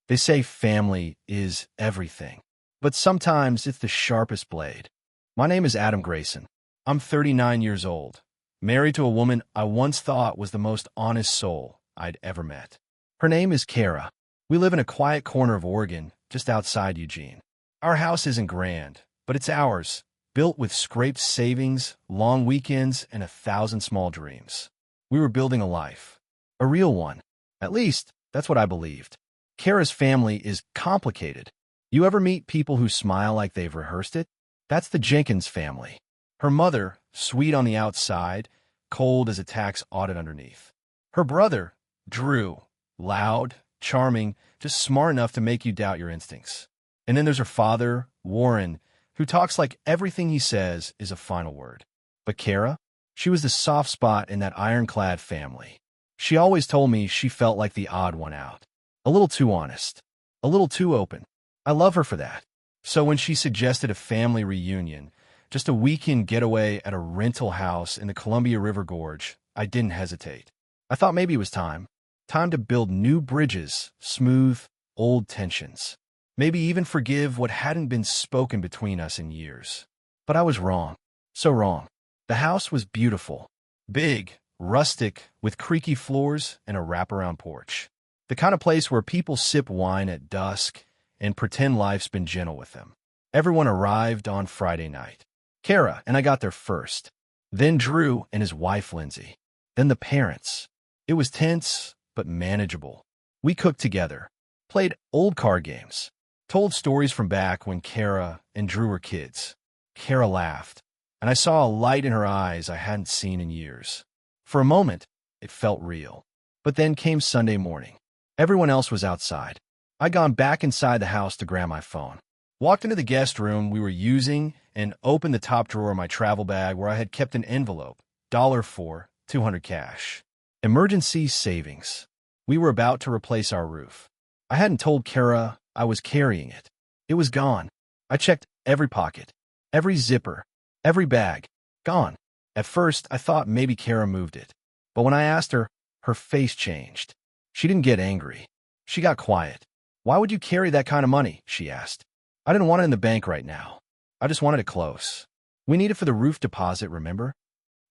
They say family is everything, but sometimes it's the sharpest blade. My name is Adam Grayson. I'm 39 years old, married to a woman I once thought was the most honest soul I'd ever met. Her name is Kara. We live in a quiet corner of Oregon, just outside Eugene. Our house isn't grand, but it's ours, built with scraped savings, long weekends, and 1,000 small dreams. We were building a life. A real one. At least, that's what I believed. Kara's family is complicated. You ever meet people who smile like they've rehearsed it? That's the Jenkins family. Her mother, sweet on the outside, cold as a tax audit underneath. Her brother, Drew, loud, charming, just smart enough to make you doubt your instincts. And then there's her father, Warren, who talks like everything he says is a final word. But Kara? She was the soft spot in that ironclad family. She always told me she felt like the odd one out. A little too honest. A little too open. I love her for that. So when she suggested a family reunion, just a weekend getaway at a rental house in the Columbia River Gorge, I didn't hesitate. I thought maybe it was time. Time to build new bridges, smooth old tensions. Maybe even forgive what hadn't been spoken between us in years. But I was wrong. So wrong. The house was beautiful. Big, rustic, with creaky floors and a wraparound porch. The kind of place where people sip wine at dusk and pretend life's been gentle with them. Everyone arrived on Friday night. Kara and I got there first. Then Drew and his wife, Lindsay. Then the parents. It was tense, but manageable. We cooked together, played old card games, told stories from back when Kara and Drew were kids. Kara laughed, and I saw a light in her eyes I hadn't seen in years. For a moment, it felt real. But then came Sunday morning. Everyone else was outside. I'd gone back inside the house to grab my phone. Walked into the guest room we were using and opened the top drawer of my travel bag where I had kept an envelope, $4, $200 cash. Emergency savings. We were about to replace our roof. I hadn't told Kara I was carrying it. It was gone. I checked every pocket, every zipper, every bag. Gone. At first, I thought maybe Kara moved it. But when I asked her, her face changed. She didn't get angry. She got quiet. "Why would you carry that kind of money?" she asked. "I didn't want it in the bank right now. I just wanted it close. We need it for the roof deposit, remember?"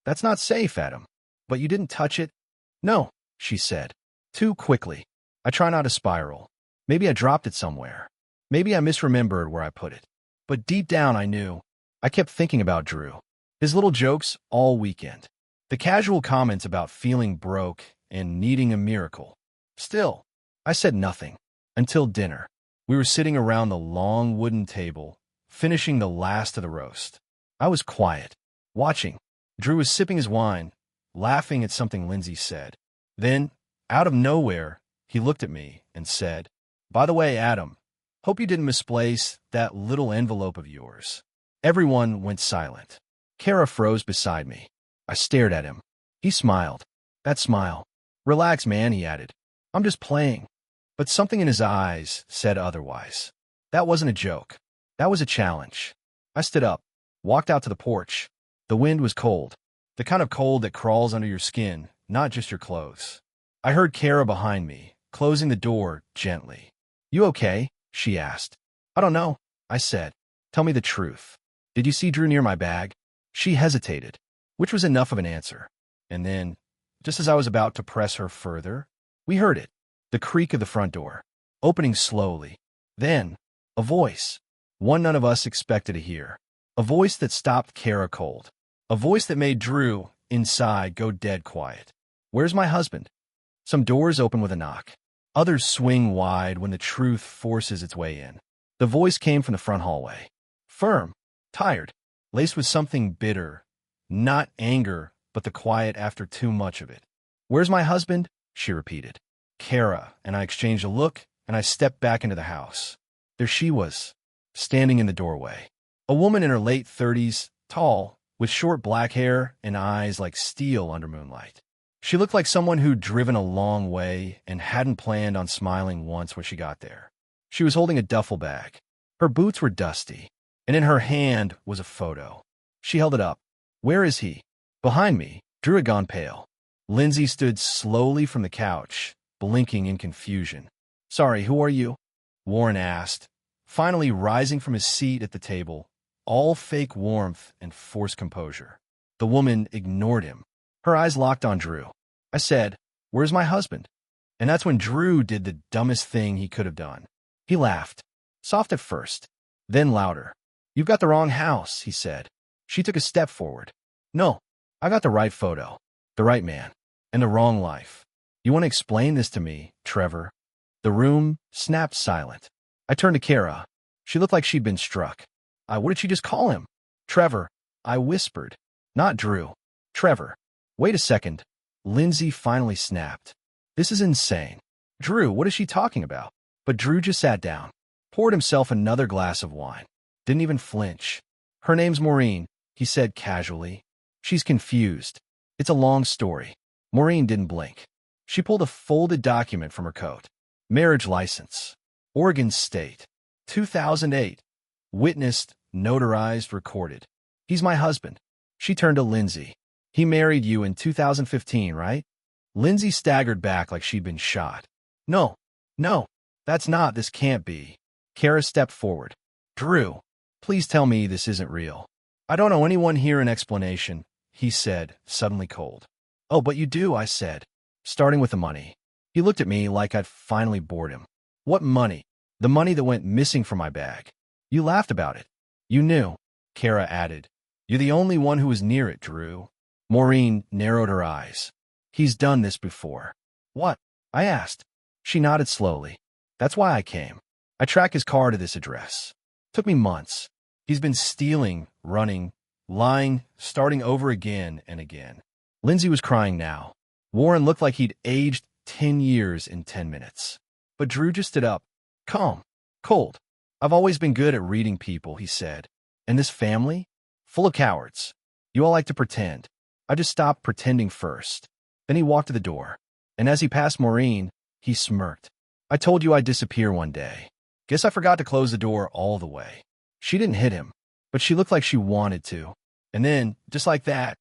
"That's not safe, Adam." "But you didn't touch it?" "No," she said. Too quickly. I try not to spiral. Maybe I dropped it somewhere. Maybe I misremembered where I put it. But deep down I knew. I kept thinking about Drew. His little jokes all weekend. The casual comments about feeling broke and needing a miracle. Still, I said nothing. Until dinner. We were sitting around the long wooden table, finishing the last of the roast. I was quiet, watching. Drew was sipping his wine, laughing at something Lindsay said. Then, out of nowhere, he looked at me and said, "By the way, Adam, hope you didn't misplace that little envelope of yours." Everyone went silent. Kara froze beside me. I stared at him. He smiled. That smile. "Relax, man," he added. "I'm just playing." But something in his eyes said otherwise. That wasn't a joke. That was a challenge. I stood up, walked out to the porch. The wind was cold. The kind of cold that crawls under your skin, not just your clothes. I heard Kara behind me, closing the door gently. "You okay?" she asked. "I don't know," I said. "Tell me the truth. Did you see Drew near my bag?" She hesitated, which was enough of an answer. And then, just as I was about to press her further, we heard it. The creak of the front door, opening slowly. Then, a voice. One none of us expected to hear. A voice that stopped Kara cold. A voice that made Drew, inside, go dead quiet. "Where's my husband?" Some doors open with a knock. Others swing wide when the truth forces its way in. The voice came from the front hallway. Firm, tired, laced with something bitter. Not anger, but the quiet after too much of it. "Where's my husband?" she repeated. Kara and I exchanged a look, and I stepped back into the house. There she was, standing in the doorway. A woman in her late 30s, tall, with short black hair and eyes like steel under moonlight. She looked like someone who'd driven a long way and hadn't planned on smiling once when she got there. She was holding a duffel bag. Her boots were dusty, and in her hand was a photo. She held it up. "Where is he?" Behind me, Drew had gone pale. Lindsay stood slowly from the couch, blinking in confusion. "Sorry, who are you?" Warren asked, finally rising from his seat at the table, all fake warmth and forced composure. The woman ignored him. Her eyes locked on Drew. I said, "Where's my husband?" And that's when Drew did the dumbest thing he could have done. He laughed, soft at first, then louder. "You've got the wrong house," he said. She took a step forward. "No, I got the right photo, the right man, and the wrong life. You want to explain this to me, Trevor?" The room snapped silent. I turned to Kara. She looked like she'd been struck. What did she just call him?" "Trevor," I whispered. "Not Drew. Trevor." "Wait a second." Lindsay finally snapped. "This is insane. Drew, what is she talking about?" But Drew just sat down, poured himself another glass of wine. Didn't even flinch. "Her name's Maureen," he said casually. "She's confused. It's a long story." Maureen didn't blink. She pulled a folded document from her coat. "Marriage license. Oregon State. 2008. Witnessed, notarized, recorded. He's my husband." She turned to Lindsay. "He married you in 2015, right?" Lindsay staggered back like she'd been shot. No, that's not, this can't be." Kara stepped forward. "Drew, please tell me this isn't real." "I don't owe anyone here an explanation," he said, suddenly cold. "Oh, but you do," I said, starting with the money. He looked at me like I'd finally bored him. "What money?" "The money that went missing from my bag. You laughed about it." "You knew," Kara added. "You're the only one who was near it, Drew." Maureen narrowed her eyes. "He's done this before." "What?" I asked. She nodded slowly. "That's why I came. I tracked his car to this address. Took me months. He's been stealing, running, lying, starting over again and again." Lindsay was crying now. Warren looked like he'd aged 10 years in 10 minutes. But Drew just stood up, calm, cold. "I've always been good at reading people," he said. "And this family? Full of cowards. You all like to pretend. I just stopped pretending first." Then he walked to the door. And as he passed Maureen, he smirked. "I told you I'd disappear one day. Guess I forgot to close the door all the way." She didn't hit him, but she looked like she wanted to. And then, just like that,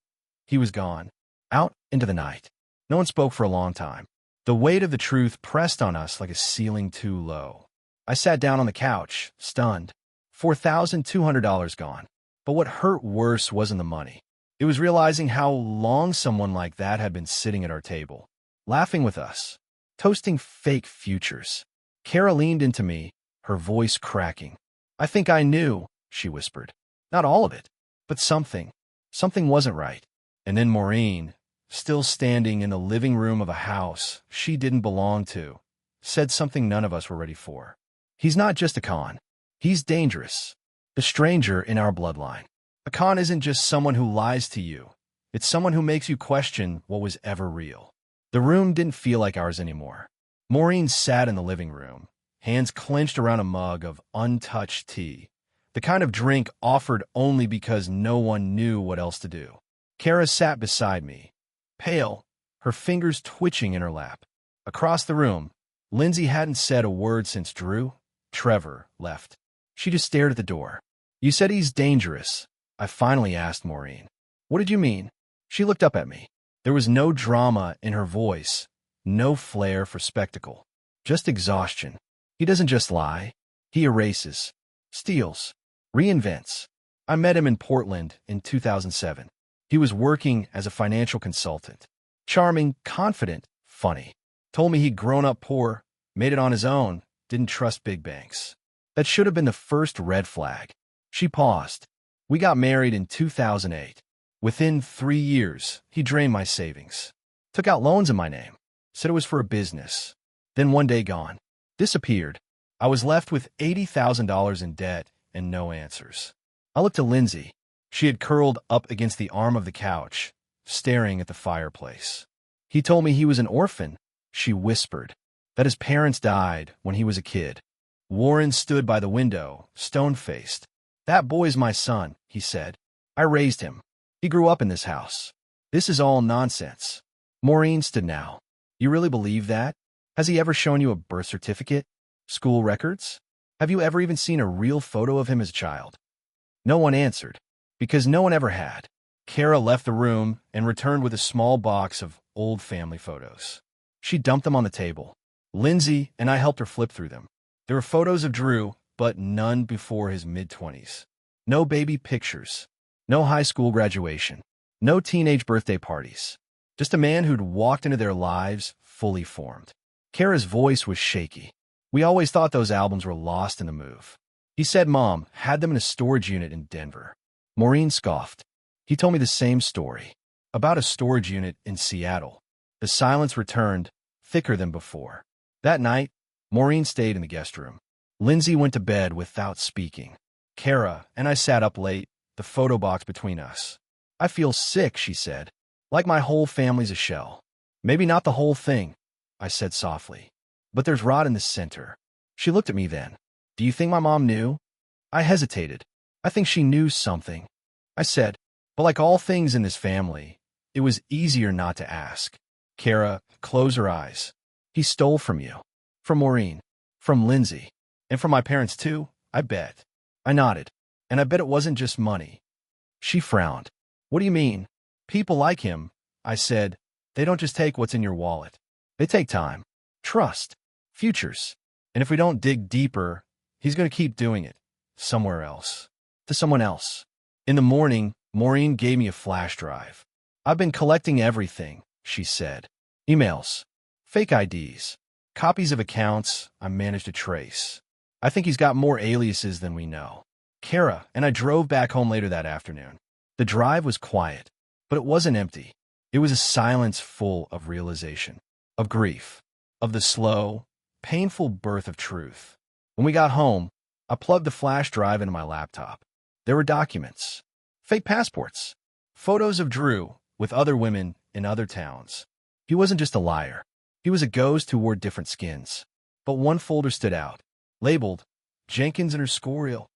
he was gone, out into the night. No one spoke for a long time. The weight of the truth pressed on us like a ceiling too low. I sat down on the couch, stunned. $4,200 gone. But what hurt worse wasn't the money. It was realizing how long someone like that had been sitting at our table, laughing with us, toasting fake futures. Kara leaned into me, her voice cracking. "I think I knew," she whispered. "Not all of it, but something. Something wasn't right." And then Maureen, still standing in the living room of a house she didn't belong to, said something none of us were ready for. "He's not just a con. He's dangerous. The stranger in our bloodline. A con isn't just someone who lies to you. It's someone who makes you question what was ever real." The room didn't feel like ours anymore. Maureen sat in the living room, hands clenched around a mug of untouched tea, the kind of drink offered only because no one knew what else to do. Kara sat beside me, pale, her fingers twitching in her lap. Across the room, Lindsay hadn't said a word since Trevor, left. She just stared at the door. "You said he's dangerous," I finally asked Maureen. "What did you mean?" She looked up at me. There was no drama in her voice, no flair for spectacle, just exhaustion. "He doesn't just lie. He erases, steals, reinvents. I met him in Portland in 2007. He was working as a financial consultant. Charming, confident, funny. Told me he'd grown up poor, made it on his own, didn't trust big banks. That should have been the first red flag." She paused. "We got married in 2008. Within 3 years, he drained my savings. Took out loans in my name. Said it was for a business. Then one day gone. Disappeared. I was left with $80,000 in debt and no answers." I looked to Lindsay. She had curled up against the arm of the couch, staring at the fireplace. "He told me he was an orphan," she whispered, "that his parents died when he was a kid." Warren stood by the window, stone-faced. "That boy's my son," he said. "I raised him. He grew up in this house. This is all nonsense." Maureen stood now. "You really believe that? Has he ever shown you a birth certificate? School records? Have you ever even seen a real photo of him as a child?" No one answered, because no one ever had. Kara left the room and returned with a small box of old family photos. She dumped them on the table. Lindsay and I helped her flip through them. There were photos of Drew, but none before his mid-20s. No baby pictures. No high school graduation. No teenage birthday parties. Just a man who'd walked into their lives fully formed. Kara's voice was shaky. We always thought those albums were lost in the move. He said Mom had them in a storage unit in Denver. Maureen scoffed. He told me the same story. About a storage unit in Seattle. The silence returned, thicker than before. That night, Maureen stayed in the guest room. Lindsay went to bed without speaking. Kara and I sat up late, the photo box between us. I feel sick, she said. Like my whole family's a shell. Maybe not the whole thing, I said softly. But there's rot in the center. She looked at me then. Do you think my mom knew? I hesitated. I think she knew something. I said, but like all things in this family, it was easier not to ask. Kara closed her eyes. He stole from you. From Maureen. From Lindsay. And from my parents too, I bet. I nodded. And I bet it wasn't just money. She frowned. What do you mean? People like him, I said, they don't just take what's in your wallet. They take time, trust, futures. And if we don't dig deeper, he's going to keep doing it. Somewhere else. To someone else. In the morning, Maureen gave me a flash drive. I've been collecting everything, she said. Emails, fake IDs, copies of accounts I managed to trace. I think he's got more aliases than we know. Kara and I drove back home later that afternoon. The drive was quiet, but it wasn't empty. It was a silence full of realization, of grief, of the slow, painful birth of truth. When we got home, I plugged the flash drive into my laptop. There were documents, fake passports, photos of Drew with other women in other towns. He wasn't just a liar. He was a ghost who wore different skins. But one folder stood out, labeled Jenkins and her Scorial.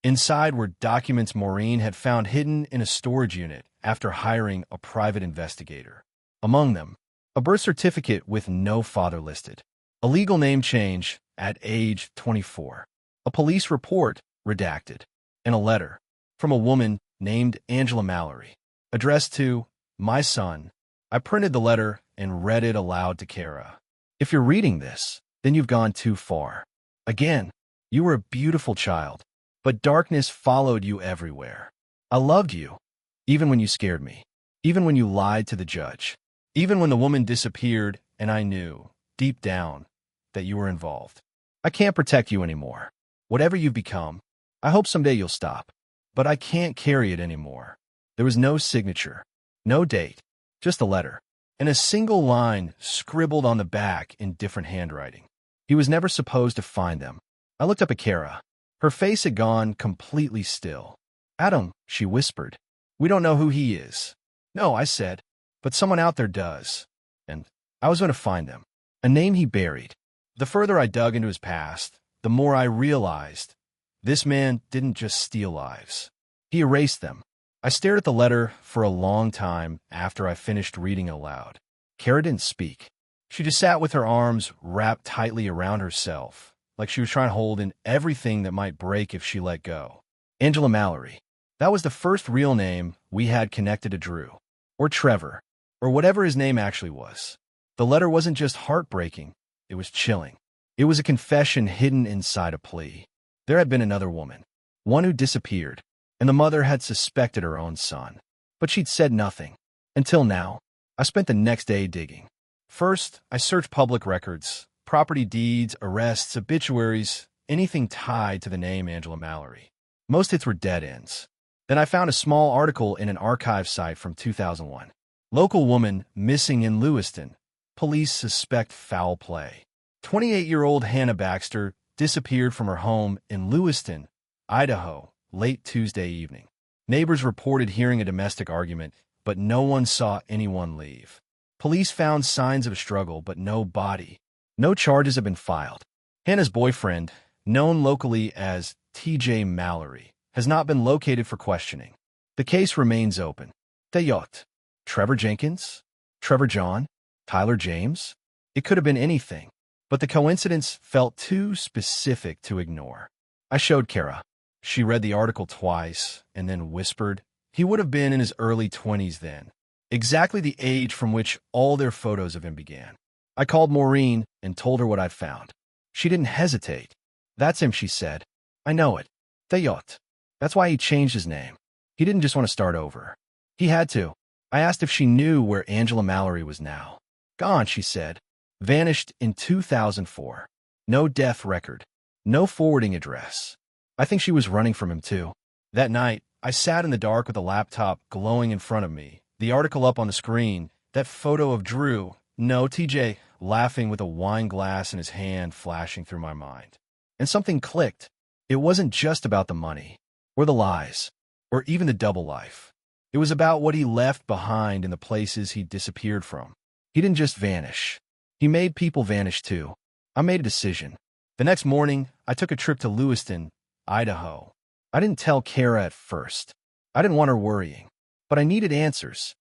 Inside were documents Maureen had found hidden in a storage unit after hiring a private investigator. Among them, a birth certificate with no father listed, a legal name change at age 24, a police report redacted, and a letter from a woman named Angela Mallory, addressed to my son. I printed the letter and read it aloud to Kara. If you're reading this, then you've gone too far. Again, you were a beautiful child, but darkness followed you everywhere. I loved you, even when you scared me, even when you lied to the judge, even when the woman disappeared and I knew, deep down, that you were involved. I can't protect you anymore. Whatever you've become, I hope someday you'll stop. But I can't carry it anymore. There was no signature, no date, just a letter, and a single line scribbled on the back in different handwriting. He was never supposed to find them. I looked up at Kara. Her face had gone completely still. Adam, she whispered. We don't know who he is. No, I said, but someone out there does. And I was going to find them. A name he buried. The further I dug into his past, the more I realized this man didn't just steal lives. He erased them. I stared at the letter for a long time after I finished reading aloud. Kara didn't speak. She just sat with her arms wrapped tightly around herself, like she was trying to hold in everything that might break if she let go. Angela Mallory. That was the first real name we had connected to Drew, or Trevor, or whatever his name actually was. The letter wasn't just heartbreaking, it was chilling. It was a confession hidden inside a plea. There had been another woman, one who disappeared, and the mother had suspected her own son. But she'd said nothing. Until now. I spent the next day digging. First, I searched public records, property deeds, arrests, obituaries, anything tied to the name Angela Mallory. Most hits were dead ends. Then I found a small article in an archive site from 2001. Local woman missing in Lewiston. Police suspect foul play. 28-year-old Hannah Baxter disappeared from her home in Lewiston, Idaho, late Tuesday evening. Neighbors reported hearing a domestic argument, but no one saw anyone leave. Police found signs of a struggle, but no body. No charges have been filed. Hannah's boyfriend, known locally as T.J. Mallory, has not been located for questioning. The case remains open. Teyot. Trevor Jenkins? Trevor John? Tyler James? It could have been anything, but the coincidence felt too specific to ignore. I showed Kara. She read the article twice and then whispered, he would have been in his early 20s then, exactly the age from which all their photos of him began. I called Maureen and told her what I'd found. She didn't hesitate. That's him, she said. I know it. Theyot. That's why he changed his name. He didn't just want to start over. He had to. I asked if she knew where Angela Mallory was now. Gone, she said. Vanished in 2004. No death record. No forwarding address. I think she was running from him, too. That night, I sat in the dark with a laptop glowing in front of me, the article up on the screen, that photo of Drew, no, TJ, laughing with a wine glass in his hand flashing through my mind. And something clicked. It wasn't just about the money, or the lies, or even the double life. It was about what he left behind in the places he disappeared from. He didn't just vanish. He made people vanish too. I made a decision. The next morning, I took a trip to Lewiston, Idaho. I didn't tell Kara at first. I didn't want her worrying. But I needed answers.